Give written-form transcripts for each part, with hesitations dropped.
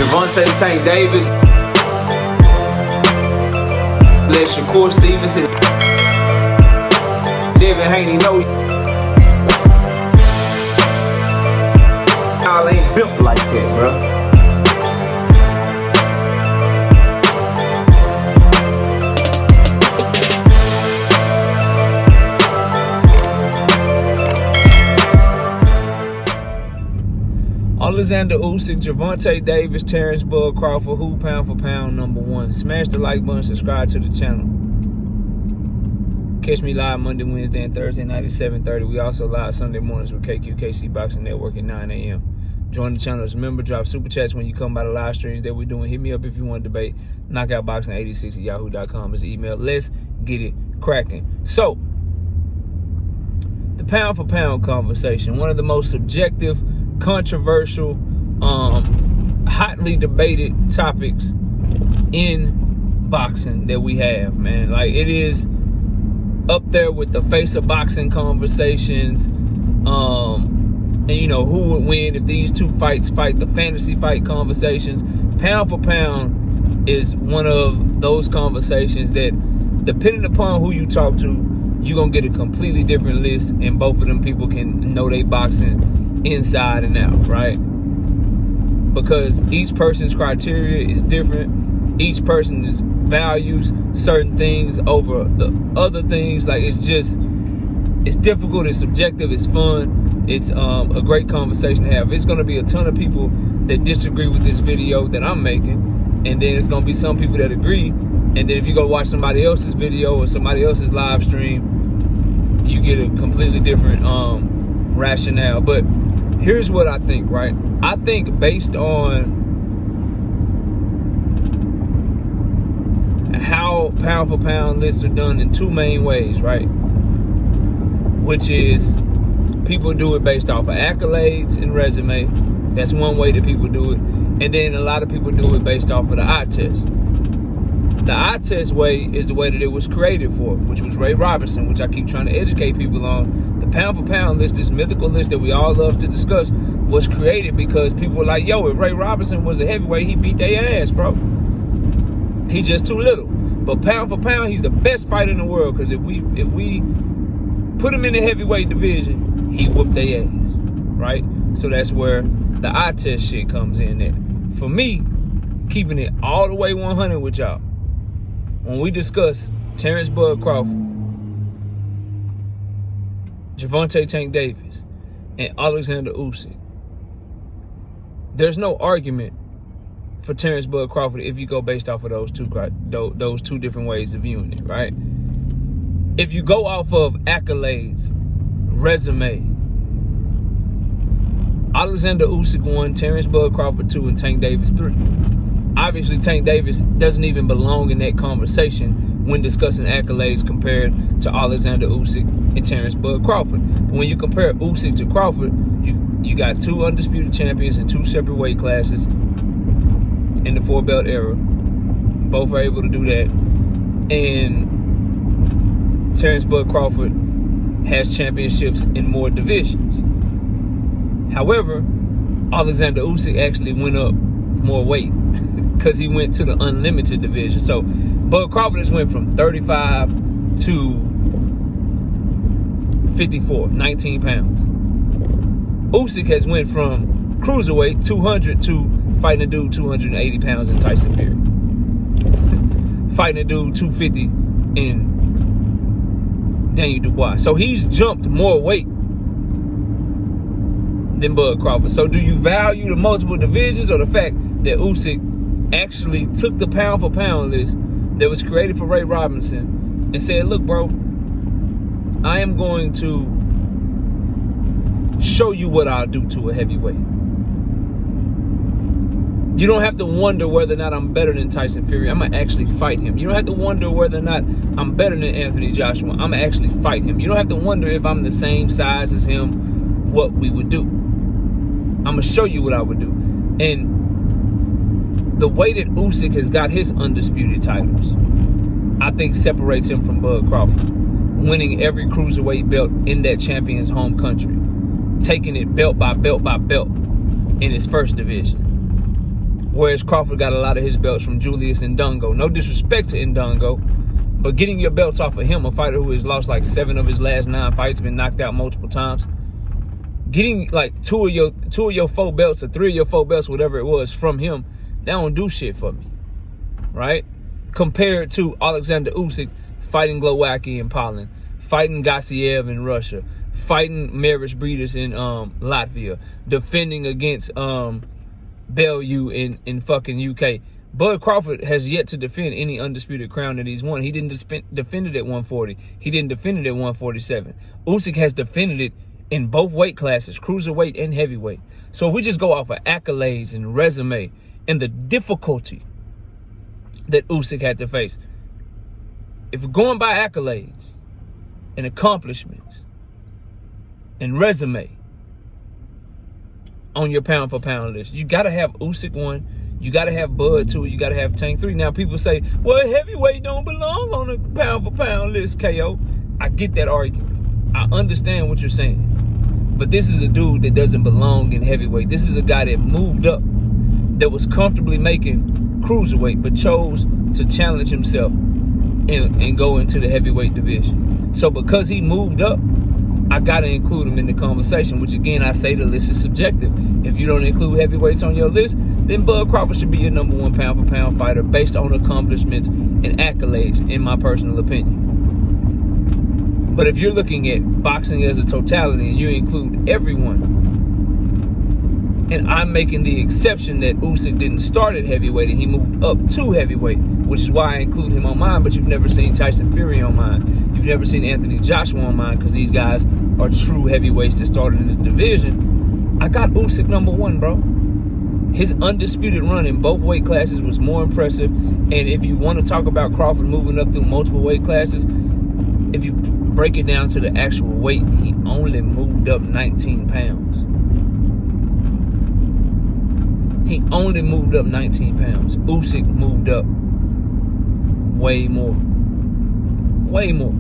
Gervonta Tank Davis. Let Shakur Stevenson. Devin Haney know y'all ain't built like that, bro. Oleksandr Usyk, Gervonta Davis, Terence Crawford, who pound for pound #1. Smash the like button, subscribe to the channel. Catch me live Monday, Wednesday, and Thursday night at 7:30. We also live Sunday mornings with KC Boxing Network at 9 a.m. Join the channel as a member. Drop super chats when you come by the live streams that we're doing. Hit me up if you want to debate. Knockoutboxing86@yahoo.com is the email. Let's get it cracking. So, the pound for pound conversation, one of the most subjective, controversial, hotly debated topics in boxing that we have, man. Like, it is up there with the face of boxing conversations, and you know, who would win if these two fight the fantasy fight conversations. Pound for pound is one of those conversations that, depending upon who you talk to, you're gonna get a completely different list, and both of them people can know they boxing inside and out, right? Because each person's criteria is different. Each person values certain things over the other things. Like, it's difficult, it's subjective, it's fun, it's a great conversation to have. It's gonna be a ton of people that disagree with this video that I'm making, and then it's gonna be some people that agree, and then if you go watch somebody else's video or somebody else's live stream, you get a completely different rationale. But here's what I think, right? I think based on how pound for pound lists are done in two main ways, right? Which is, people do it based off of accolades and resume. That's one way that people do it. And then a lot of people do it based off of the eye test. The eye test way is the way that it was created for, which was Ray Robinson, which I keep trying to educate people on. The pound for pound list, this mythical list that we all love to discuss, was created because people were like, yo, if Ray Robinson was a heavyweight, he beat their ass, bro. He just too little. But pound for pound, he's the best fighter in the world, because if we put him in the heavyweight division, he whooped their ass, right? So that's where the eye test shit comes in there. For me, keeping it all the way 100 with y'all, when we discuss Terence Crawford, Gervonta Tank Davis, and Oleksandr Usyk, there's no argument for Terence Crawford if you go based off of those two different ways of viewing it, right? If you go off of accolades, resume, Oleksandr Usyk 1, Terence Crawford 2, and Tank Davis 3. Obviously, Tank Davis doesn't even belong in that conversation when discussing accolades compared to Oleksandr Usyk and Terence Crawford. But when you compare Usyk to Crawford, you got two undisputed champions in two separate weight classes in the 4-belt era. Both are able to do that. And Terence Crawford has championships in more divisions. However, Oleksandr Usyk actually went up more weight because he went to the unlimited division. So Bud Crawford has went from 35 to 54, 19 pounds. Usyk has went from cruiserweight 200 to fighting a dude 280 pounds in Tyson Fury. Fighting a dude 250 in Daniel Dubois. So he's jumped more weight than Bud Crawford. So do you value the multiple divisions, or the fact that Usyk actually took the pound for pound list that was created for Ray Robinson and said, look, bro, I am going to show you what I'll do to a heavyweight. You don't have to wonder whether or not I'm better than Tyson Fury. I'm going to actually fight him. You don't have to wonder whether or not I'm better than Anthony Joshua. I'm going to actually fight him. You don't have to wonder if I'm the same size as him, what we would do. I'm going to show you what I would do. And the way that Usyk has got his undisputed titles, I think separates him from Bud Crawford. Winning every cruiserweight belt in that champion's home country. Taking it belt by belt by belt in his first division. Whereas Crawford got a lot of his belts from Julius Ndongo. No disrespect to Ndongo, but getting your belts off of him, a fighter who has lost like 7 of his last 9 fights, been knocked out multiple times, getting like 2 of your 4 belts or 3 of your 4 belts, whatever it was, from him, that don't do shit for me, right? Compared to Oleksandr Usyk fighting Glowacki in Poland, fighting Gassiev in Russia, fighting Marius Briedis in Latvia, defending against Bellew in fucking UK. Bud Crawford has yet to defend any undisputed crown that he's won. He didn't defend it at 140. He didn't defend it at 147. Usyk has defended it in both weight classes, cruiserweight and heavyweight. So if we just go off of accolades and resume and the difficulty that Usyk had to face, if we're going by accolades and accomplishments and resume on your pound for pound list, you got to have Usyk 1, you got to have Bud 2, you got to have Tank 3. Now people say, well, heavyweight don't belong on the pound for pound list, KO. I get that argument. I understand what you're saying. But this is a dude that doesn't belong in heavyweight. This is a guy that moved up, that was comfortably making cruiserweight, but chose to challenge himself and go into the heavyweight division. So because he moved up, I got to include him in the conversation, which again, I say the list is subjective. If you don't include heavyweights on your list, then Bud Crawford should be your number 1 pound for pound fighter based on accomplishments and accolades, in my personal opinion. But if you're looking at boxing as a totality and you include everyone, and I'm making the exception that Usyk didn't start at heavyweight and he moved up to heavyweight, which is why I include him on mine, but you've never seen Tyson Fury on mine. You've never seen Anthony Joshua on mine, because these guys are true heavyweights that started in the division. I got Usyk number 1, bro. His undisputed run in both weight classes was more impressive. And if you want to talk about Crawford moving up through multiple weight classes, if you break it down to the actual weight, he only moved up 19 pounds. He only moved up 19 pounds. Usyk moved up way more. Way more.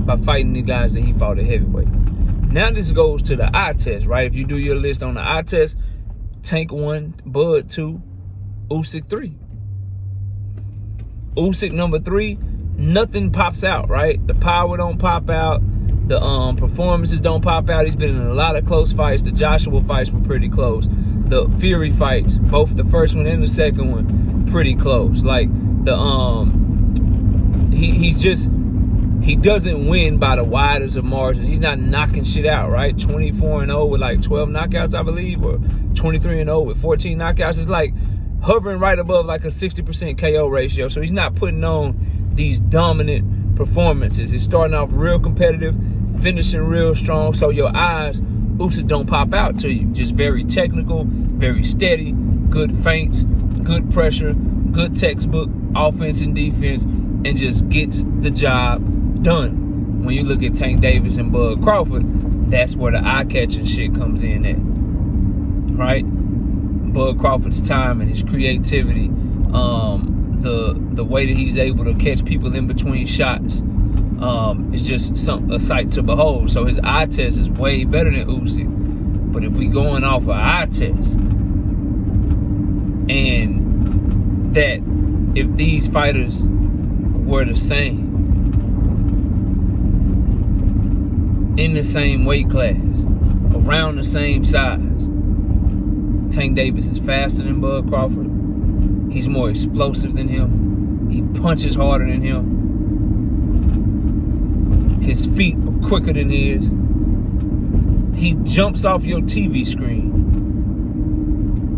By fighting the guys that he fought at heavyweight. Now this goes to the eye test, right? If you do your list on the eye test, Tank 1, Bud 2, Usyk 3. Usyk number 3, nothing pops out, right? The power don't pop out. The performances don't pop out. He's been in a lot of close fights. The Joshua fights were pretty close. The Fury fights, both the first one and the second one, pretty close. Like the he doesn't win by the widest of margins. He's not knocking shit out, right? 24-0 with like 12 knockouts, I believe, or 23-0 with 14 knockouts. It's like hovering right above like a 60% KO ratio. So he's not putting on these dominant performances. It's starting off real competitive, finishing real strong. So your eyes, Usyk, don't pop out to you. Just very technical, very steady, good feints, good pressure, good textbook offense and defense, and just gets the job done. When you look at Tank Davis and Bud Crawford, that's where the eye-catching shit comes in at, right? Bud Crawford's time and his creativity, the way that he's able to catch people in between shots, is just a sight to behold. So his eye test is way better than Usyk. But if we going off an eye test, and that if these fighters were the same, in the same weight class, around the same size, Tank Davis is faster than Bud Crawford. He's more explosive than him. He punches harder than him. His feet are quicker than his. He jumps off your TV screen.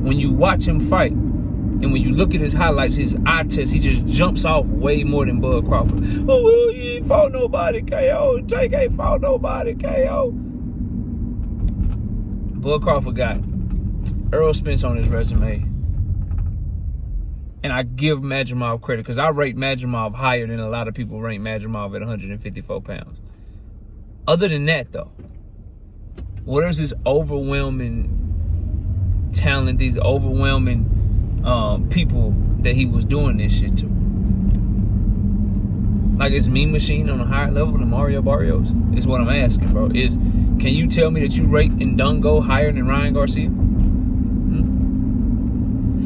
When you watch him fight, and when you look at his highlights, his eye test, he just jumps off way more than Bud Crawford. Oh, well, he ain't fought nobody, KO. Tank ain't fought nobody, KO. Bud Crawford got Earl Spence on his resume. And I give Madrimov credit, because I rate Madrimov higher than a lot of people rate Madrimov at 154 pounds. Other than that, though, where's this overwhelming talent, these overwhelming people that he was doing this shit to? Like, is Mean Machine on a higher level than Mario Barrios? Is what I'm asking, bro. Can you tell me that you rate Ndongo higher than Ryan Garcia?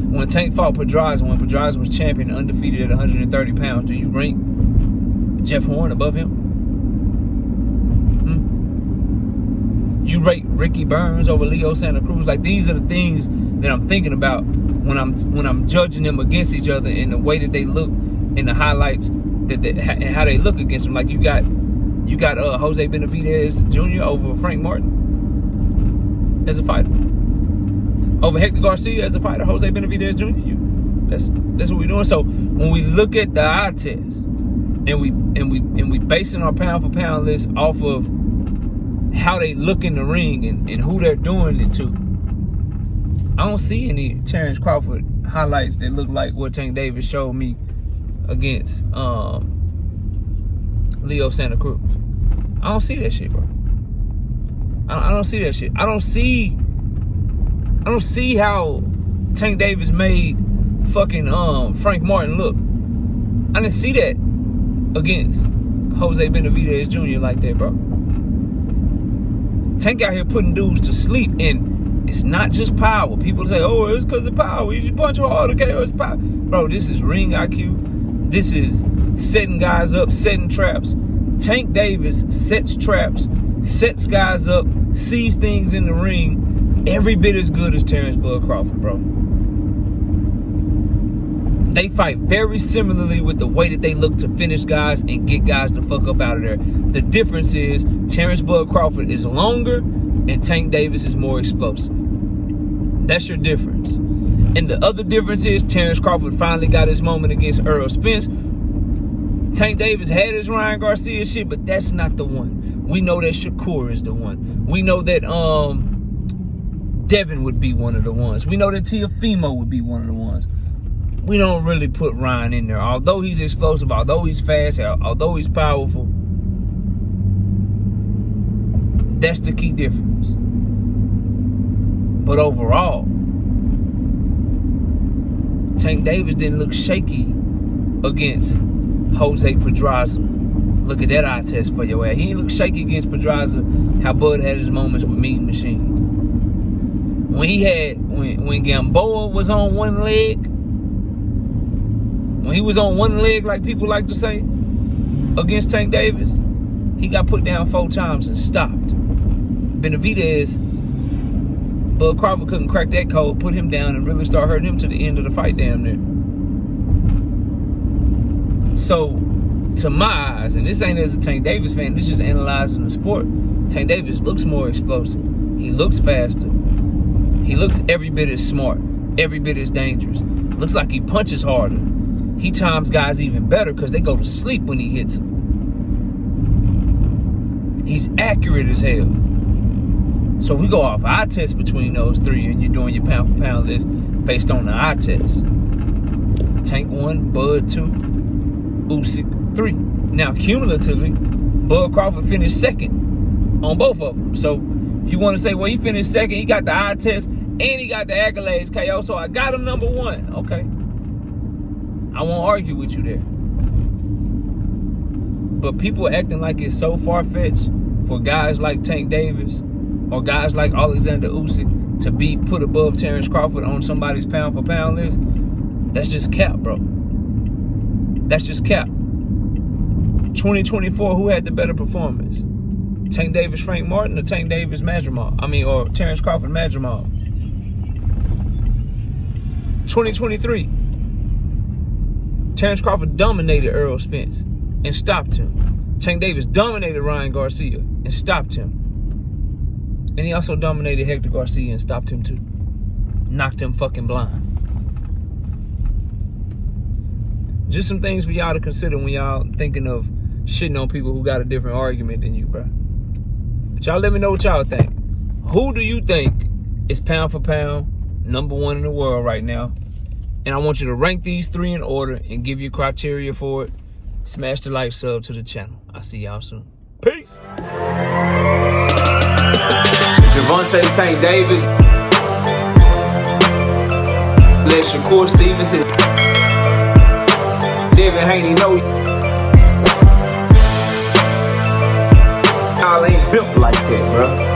when Tank fought Pedraza, when Pedraza was champion, undefeated at 130 pounds, do you rank Jeff Horn above him? You rate Ricky Burns over Leo Santa Cruz? Like, these are the things that I'm thinking about when I'm judging them against each other, in the way that they look in the highlights, and how they look against them. Like, you got Jose Benavidez Jr. over Frank Martin as a fighter, over Hector Garcia as a fighter. Jose Benavidez Jr. That's what we're doing. So when we look at the eye test, and we basing our pound for pound list off of how they look in the ring and who they're doing it to, I don't see any Terence Crawford highlights that look like what Tank Davis showed me against Leo Santa Cruz. I don't see that shit, bro. I don't see that shit. I don't see how Tank Davis made fucking Frank Martin look. I didn't see that against Jose Benavidez Jr. like that, bro. Tank out here putting dudes to sleep, and it's not just power. People say, oh, it's because of power. You just punch hard, okay? It's power. Bro, this is ring IQ. This is setting guys up, setting traps. Tank Davis sets traps, sets guys up, sees things in the ring every bit as good as Terence Bud Crawford, bro. They fight very similarly with the way that they look to finish guys and get guys the fuck up out of there. The difference is Terence Bud Crawford is longer and Tank Davis is more explosive. That's your difference. And the other difference is Terence Crawford finally got his moment against Earl Spence. Tank Davis had his Ryan Garcia shit, but that's not the one. We know that Shakur is the one. We know that Devin would be one of the ones. We know that Teofimo would be one of the ones. We don't really put Ryan in there. Although he's explosive, although he's fast, although he's powerful, that's the key difference. But overall, Tank Davis didn't look shaky against Jose Pedraza. Look at that eye test for your ass. He didn't look shaky against Pedraza. How Bud had his moments with Mean Machine. When Gamboa was on one leg, when he was on one leg, like people like to say, against Tank Davis, he got put down 4 times and stopped. Benavidez, Bud Crawford couldn't crack that code, put him down, and really start hurting him to the end of the fight damn near. So, to my eyes, and this ain't as a Tank Davis fan, this is just analyzing the sport, Tank Davis looks more explosive. He looks faster. He looks every bit as smart, every bit as dangerous. Looks like he punches harder. He times guys even better because they go to sleep when he hits them. He's accurate as hell. So if we go off eye test between those three and you're doing your pound for pound list based on the eye test, Tank 1, Bud 2, Usyk 3. Now cumulatively, Bud Crawford finished second on both of them. So if you want to say, well, he finished second, he got the eye test and he got the Accolades KO, so I got him number 1. Okay. I won't argue with you there. But people acting like it's so far-fetched for guys like Tank Davis or guys like Oleksandr Usyk to be put above Terence Crawford on somebody's pound for pound list, that's just cap, bro. That's just cap. 2024, who had the better performance? Tank Davis, Frank Martin, or Tank Davis, Madrimal? Or Terence Crawford, Madrimal? 2023. Terence Crawford dominated Earl Spence and stopped him. Tank Davis dominated Ryan Garcia and stopped him. And he also dominated Hector Garcia and stopped him too. Knocked him fucking blind. Just some things for y'all to consider when y'all thinking of shitting on people who got a different argument than you, bro. But y'all let me know what y'all think. Who do you think is pound for pound number 1 in the world right now? And I want you to rank these 3 in order and give you criteria for it. Smash the like, sub to the channel. I'll see y'all soon. Peace. Gervonta, Tank Davis. Let Shakur Stevenson. Devin Haney know y'all ain't built like that, bro.